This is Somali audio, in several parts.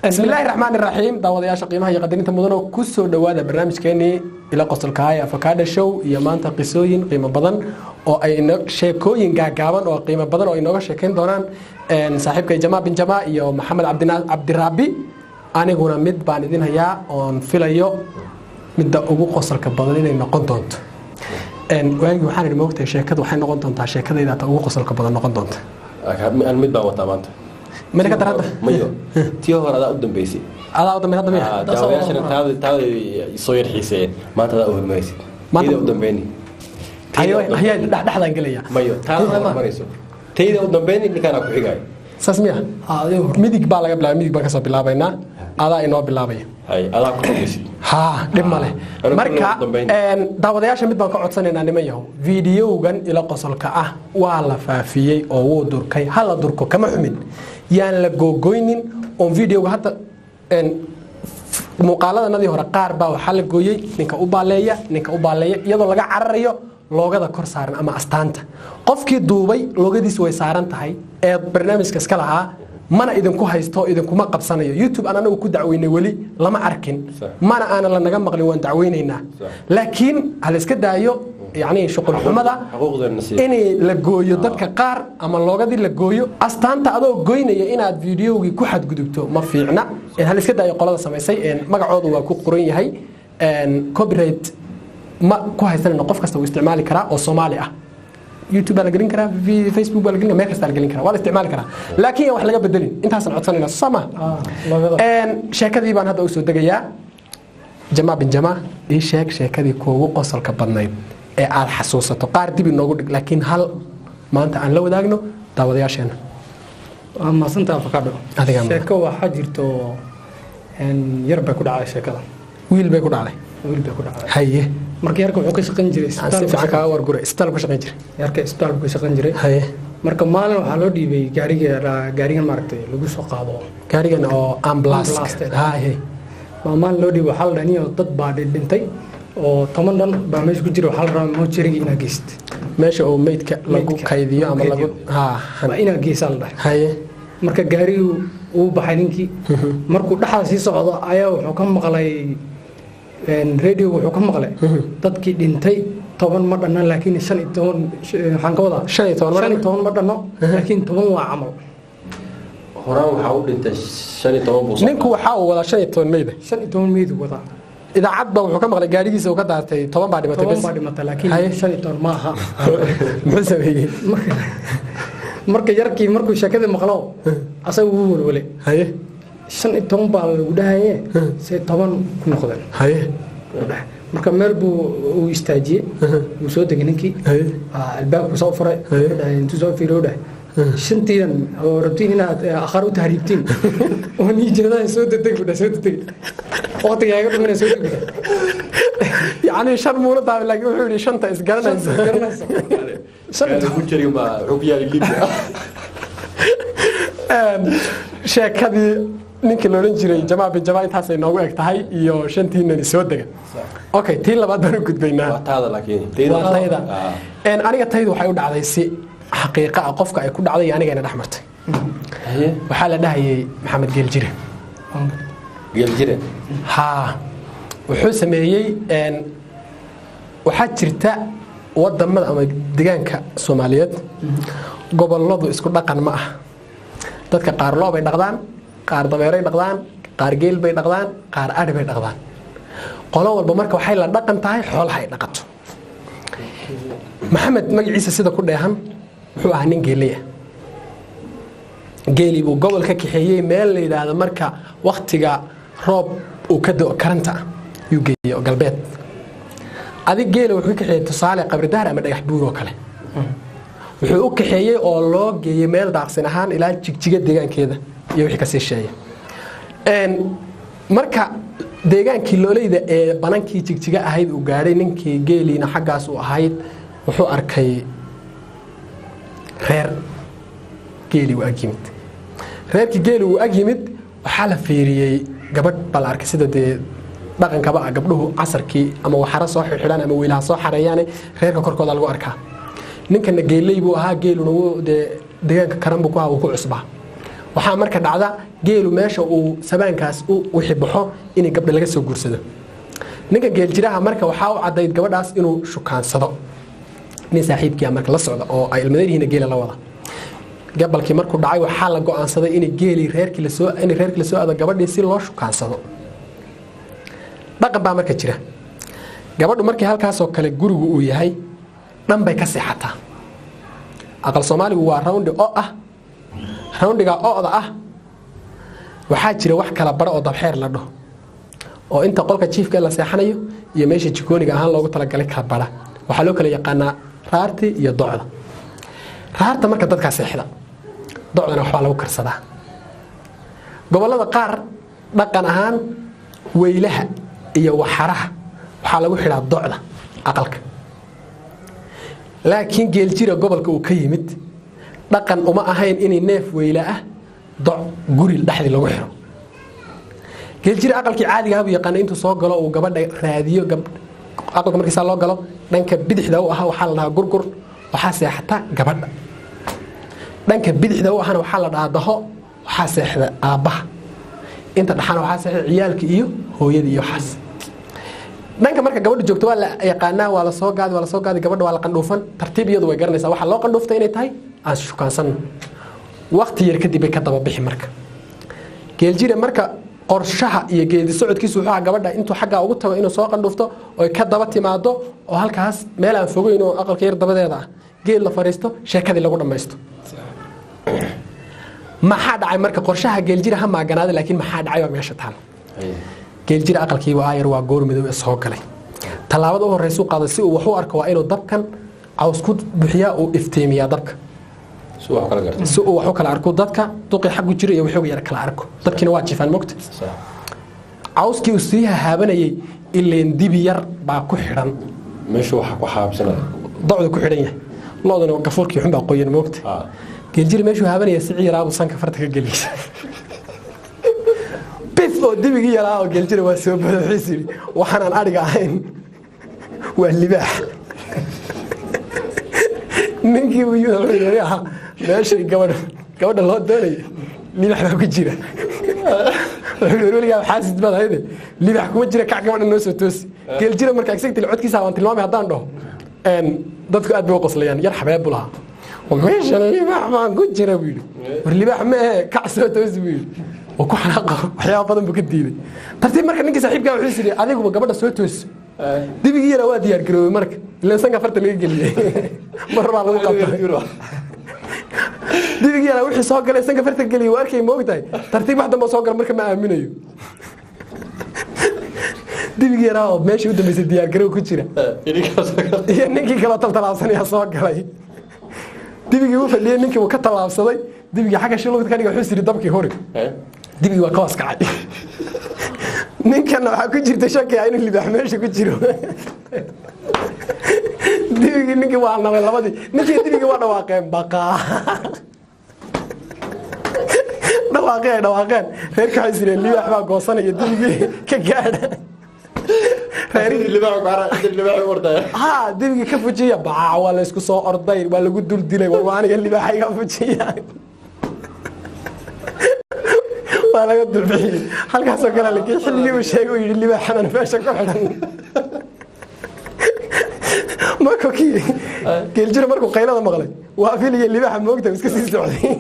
بسم الله الرحمن الرحيم داودياشا qiimaha iyo qadarinta mudan oo ku soo dhawaada barnaamijkeeni ila qosolka ah Avocado Show iyo maanta qisooyin qiimo badan oo ay sheekooyin gaagaaban oo qiimo badan oo inooga sheekeyn doonaan saaxiibkay Jamaa bin Jamaa iyo Maxamed Cabdiraabi aniguna mid baan idin hayaa oo filayo midda ugu qosolka badan inay noqon doonto waagi waxaan idin moogtay sheekadu waxay noqon doontaa sheekadayda ta ugu qosolka badan noqon doonta mid baan wataa maanta ملك درادة مايو تيو هذا قدام بيسي هذا قدام هذا مين داوياشنا تاو يصير حسين ما تدا أول ميسي تيدا قدام بيني أيوة هي لحظة إنجليزية مايو تاو ما ريسو تيدا قدام بيني اللي كان أكو حجاي ساسميها ميديك بالا قبل ميديك بكسب بلا بينا هذا إنه بلا بين هاي هذا كله بيسي ها دم ماله مركا داودياشا ميد بان كعدسنينا نميهو فيديوغان إلى قصلك ولا فافيي أو دركي هلا دركو كما حمد yaan la googoynin oo video hada muuqaaladii hore qaar baa waxa la gooyay ninka u baaleeya iyadoo laga cararayo loogada kor saaran ama astaanta qofkii duubay loogadiisa way saaran tahay ee barnaamijka iska lahaa mana idinku haysto idinkuma qabsanayo YouTube aan anagu ku dacweynay wali lama arkin mana aan la naga maqlin waan dacweynaynaa laakiin hal iska daayo يعني شغل حمدا إني لجويو دتك قار أما اللغة دي لجويو أستانت أدو جويني إن هاد فيديو كحد جدبته ما فينا إن هالسكده يقول هذا سمي سي إن ما قعدوا وكو قريني هاي إن كوبريت ما كويس إن نقف كستو استعمالي كرا أو صومالي يوتيوب على جرين كرا في فيسبوك على جرين ما كست على جرين كرا ولا استعمال كرا لكن يا وحلا بدلين أنت حسن عطسني الصمة إن شركة دي بان هذا أسود دقيقة جماعة بن جماعة إيش شركة دي كوو أصل كبرنايب aad xasuusato qaar dib inoogu dhig laakiin hal maanta aan la wadaagno daawadayaasheena ma santa Avocado sheeko waxa jirto yar bay ku dhacay sheekada wiil bay ku dhacday haye markii yarka wuxuu ka shaqeyn jiray isbitaal fiican ka wargure isbitaal ku shaqeyn jiray yarka isbitaal ku shaqeyn jiray haye marka maalin waxa loo dhiibay gaariga maaragtay lagu soo qaado gaarigan oo ambulance haye maalin loo dhiibay waxa la dhaniyo dad baa dhintay oo toban baa meesha ku jira waxa la rabaa moojariga ina geest meesha oo meydka lagu kaydiyo ama lagu ina geesal dhahay haye marka gaarigu uu baxay ninkii markuu dhaxal si socdo ayaa wuxuu ka maqlay radio wuxuu ka maqlay dadkii dhintay 10 ma dhanna laakiin 15 waxaan ka wadaa 15 ma dhanno laakiin 10 waa camal horaan waxa uu dhintay 15 buu ninku waxa uu wada 15 meyd 15 meyd wada إذا عاد بقى كم غير جاري جيسو كده تي طبعا بعد ما تبص بعد ما لكن شن تون معها مسوي مركز يركي مركز شكله مخلو أسوي ولا هاي شن تون بالوده هاي سي طبعا كنا خدنا هاي مركز ملبو ويستاجي وسود جنكي الباب وصفرة أنتو زوج في روده شنتين أو ربتين هنا آخروا تهريبتين ونيجي هذا سود تك وقت يا من سود يعني شرمونة طيب لكن وحولي شنطة إسقالنا شنطة كوتشري ما روبيا ليبيا شيء كذي نينك لو نجري جماعة بالجماعة تحسي إنه وقت هاي يو شنتين نسود دقة أوكي تين لبعض بنو كنت بيننا هذا لكن تيدا إن أنا قتيد وحيود على شيء حقيقة قفك يكون علي أنا جانا نحمرت وحالة ده هي محمد جيل جري ها وحوس ميي إن وحجرتا وضم أما دجانك سوماليات قبل الله إسكت دقن معه تذكر قار الله بين دقدان قار ضميرين دقدان قار جيل بين دقدان قار أرب بين دقدان قالوا والبمرك وحيل دقن تاعي حول حي دقته محمد مجي عيسى سيدا كل يهم هو عنين جيليه جيلي بو قبل كحيي ميل إذا مركا وقتها roob uu ka doo karanta uu geeyo galbeed adig geelo wuxuu ka xeeyay tusaale qabri daar ama dhagax buur oo kale wuxuu u kaxeeyay oo loo geeyay meel daaqsin ahaan ilaa jigjiga deegaankeeda iyo wixii ka sii sheeyay marka deegaankii loolayda ee banankii jigjiga ahayd uu gaaray ninkii geeliina xaggaas uu ahayd wuxuu arkay reer geeli uu agyimid reerkii geeli uu agyimid waxaa la fiiriyay gabadh bal arkay sida dhaqankaba gabdhuhu casarkii ama waxara soo xidhaan ama wiilaha soo xareeyaan reerka korkooda lagu arkaa ninkana geelay buu ahaa geeluna deegaanka karan buu ku cusbaa waxaa marka dhacda geelu meesha uu sabaankaas wixii baxo inay gabdha laga soo guursado ninka geeljiraha marka waxaa u cadayd gabadhaas inuu shukaansado nin saaxiibkiia marka la socda oo ay ilmadeerihiina geela la wada gabalkii markuu dhacay waxaa la go'aansaday in geelii reerkii la soo aado gabadhii si loo shukaansado dhaqan baa marka jira gabadhu markii halkaasoo kale gurigu uu yahay dhan bay ka seexataa aqal soomaaligu waa rawndi oo ah rawndiga ooda ah waxaa jira wax kala bara oo dabxeer la dhaho oo inta qolka jiifka la seexanayo iyo meesha jikooniga ahaan loogu talagalay kala bara waxaa loo kala yaqaanaa raarti iyo docda raarta marka dadkaa seexda docdana waxbaa lagu karsadaa gobollada qaar dhaqan ahaan weylaha iyo waxaraha waxaa lagu xidhaa docda aqalka laakiin geeljira gobolka uu ka yimid dhaqan uma ahayn inay neef weyla ah doc guri dhexdii lagu xiro geeljira aqalkii caadiga ah buu yaqaana intuu soo galo uu gabadha raadiyo aqalka markiisaa loo galo dhanka bidixda u aha waxaa la dhahaa gurgur waxaa seexata gabadha dhanka bidixda u ahana waxaa la dhahaa daho waxaa seexda aabbaha inta dhaxana waxaa seexda ciyaalka iyo hooyada iyo waxaas dhanka marka gabadha joogto waa la yaqaanaa waa la soo gaadi gabadha waa la qandhuufan tartiib iyadu way garanaysaa waxaa loo qandhuuftay inay tahay aan shukaansanno waqti yar kadib bay ka daba bixi marka geeljire marka qorshaha iyo geedi socodkiisu wuxuu ahaa gabadha intuu xaggaa ugu tago inuu soo qandhuufto oy ka daba timaado oo halkaas meel aan fogeyn oo aqalka yar dabadeeda ah geed la fadhiisto sheekadii lagu dhammaysto maxaa dhacay marka qorshaha geeljire ha maaganaada laakiin maxaa dhacay waa meesha taal geeljire aqalkiiba aayar waa goor midow ee soo galay tallaabada u horreysa u qaaday si uu wax u arko waa inuu dabkan caws ku buxiyaa uu iftiimiyaa dabka si uu wax u kala arko dadka duqii xaggu jira iyo wuxuu yar kala arko dadkiina waa jifaan mogta cawskii uu sii haabanayay ileen dibi yar baa ku xidhan meesha waxa ku xaabsanaya docda ku xidhan yahay loodana gafuurkii xun baa qoyan mogta geeljire meeshuu haabanaya si ciiraabu sanka farta ka geliysa bif oo dibigii yaraa oo geeljire waa soo bada wuxuu yidhi waxaanaan adhiga ahayn waa libaax ninkii uu yidhi ahaa meeshay gabadha loo doonayo libax baa ku jira weligaa xaasid baad ahayde libax kuma jira kac gabadha noo soo toosi geeljire marka exactly codkiisa waan tilmaamay haddaan dhaho dadku aad bay u qoslayaan yar xabeeb buu lahaa meeshan libax baan ku jira buu yidhi war libax ma ahe kac soo toosi buu yidhi oo ku xanaaqo waxyaaba badan buu ka diiday tartiib marka ninkii saaxiibkaa wuxuu yidhi adiguba gabadha soo toosi dibigii yara waa diyaar garoobay marka ilaan sanka farta laga geliyey mar baa lagu qabtay dibigii yara wixii soo galay sanka farta geliyey waa arkay ma ogtahay tartiib wax dambe soo gala marka ma aaminayo dibigii yara oo meeshii u dambeysay diyaar garoob ku jira iyo ninkii kale taltalaabsanayaa soo galay dibigii uu fadhiyey ninkii uu ka tallaabsaday dibigii xagga shilugta ka dhiga wuxuu yidhi dabkii hori dibigii waa ka hoos kacay ninkana waxaa ku jirta shakiya inuu libaax meesha ku jiro dibigii ninkii waa nabay labadii ninkii dibigii waa dhawaaqeen baqaa dhawaaqeen ay dhawaaqeen reerka waxay sireen libaax baa goosanaya dibigii ka gaadha dibigii ka fujiya baa waa la isku soo orday waa lagu dul dilay war aniga libaaxa iga fujiya waa laga dulbixiyey halkaasoo kale lakii xilligii uu sheegay uu yidhi libaaxanan meesha ku xidhan markuu kii geeljiro markuu qaylada maqlay waa filigii libaaxa moogta iska sii socday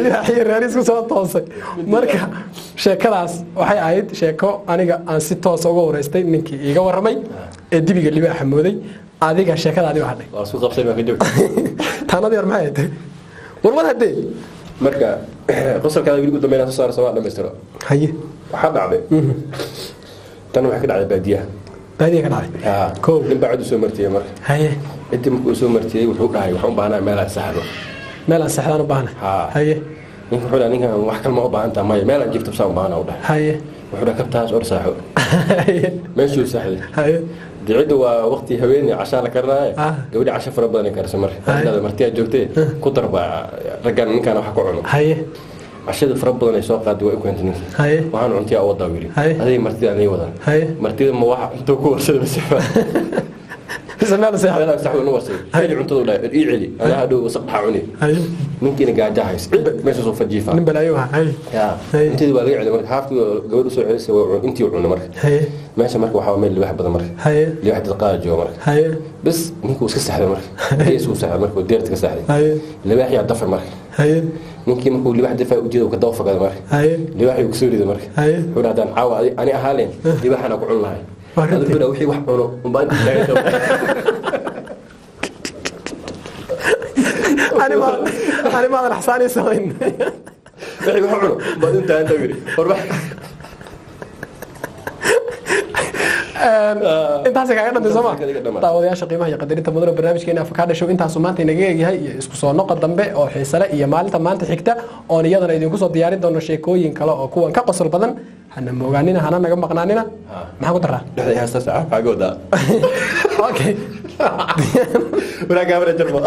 libaaxiyo reer isku soo toosay marka sheekadaas waxay ahayd sheeko aniga aan si toosa uga wareystay ninkii iiga warramay ee dibiga libaaxa mooday adiga sheekadaadii waa hadhay waa isku qabsay baa ka joogta taanadii war maxay ahayd warwad haddee marka qosolkaada weli ugu dambeynaa soo saara soo dhammaystiro haye waxaa dhacday tan waxay ka dhacday baadiyaha ka dhacday nin baa cid u soo martiyey marka haye ciddii markuu soo martiyey wuxuu dhahay waxaan u baahnaa meelaan saxdo meelaan saxdaan u baahna haye ninka wuxuu dhahay ninkan wax kalma u baahantaa maya meelaan jifto saan u baahnaa u dhahay haye wuxuu dhahay kabtaas or saaxo meeshuu saxday haye cidda waa waqti haweeney cashaa la karinaaye gabadhi casho fara badan ay karisa marka martiyaa joogtee ku darba raggan ninkaana wax ku cuno haye cashada fara badan ay soo qaaday waa u keentay ninka waxaan cuntiyaa u wadaa yidhi aday martida anay wadaan martida ma wax intuu ku warsada masifa سمعنا صح هذا استحوذ نوصي هاي عنتو لا يعلي انا هادو صبح عوني ممكن قاعد هايس ماشي سوف جيفا نبل ايوه هاي يا انت دي بقى يعلي marka haaftu gabadhu soo celisay intii uu cuno marka meesha marka waxa meel wax badan marka li wax qaajo marka bas ninku iska saxday marka isku saxday marka deerta ka saxday li wax ya dafar marka ninkii markuu li wax dafay u jeedo ka dawfaqada marka li wax uu soo riday marka wuxuu hadaan caawa ani ahaaleen li waxana ku cun lahay هذا وحي واحد عنو وبعد أنا ما الحصاني سوين وحي واحد عنو بعد أنت تقولي فربح intaas kaga dhanday soma daawadayaasha qiimaha iyo qadarinta mudane barnaamijkeena afkaada show intaas maanta inaga yahay isku soo noqod dambe oo xiisale iyo maalinta maanta xigta oo iyadana idinku soo diyaarin doono sheekooyin kale oo kuwan ka qosol badan hana moogaanina hana naga maqnaanina maxaa ku daraa dhexda heesta saca xagooda okay wala gaabra jarmo